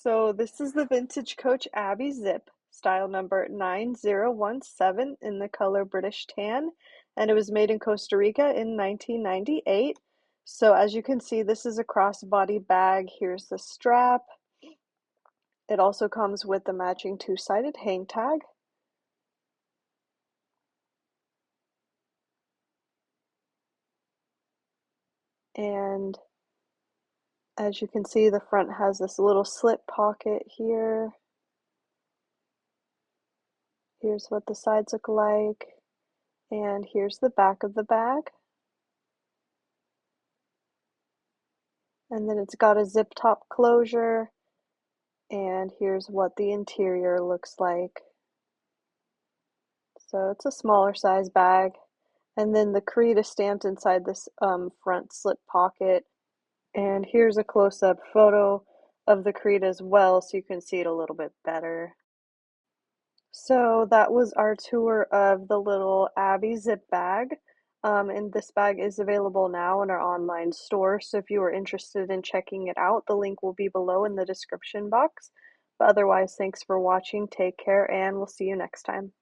So this is the vintage Coach Abbie Zip, style number 9017 in the color British tan, and it was made in Costa Rica in 1998. So as you can see, this is a crossbody bag. Here's the strap. It also comes with the matching two-sided hang tag. And as you can see, the front has this little slip pocket here. Here's what the sides look like. And here's the back of the bag. And then it's got a zip top closure. And here's what the interior looks like. So it's a smaller size bag. And then the Creed is stamped inside this front slip pocket. And here's a close-up photo of the Creed as well, so you can see it a little bit better. So that was our tour of the little Abbie Zip bag. And this bag is available now in our online store. So if you are interested in checking it out, the link will be below in the description box. But otherwise, thanks for watching. Take care, and we'll see you next time.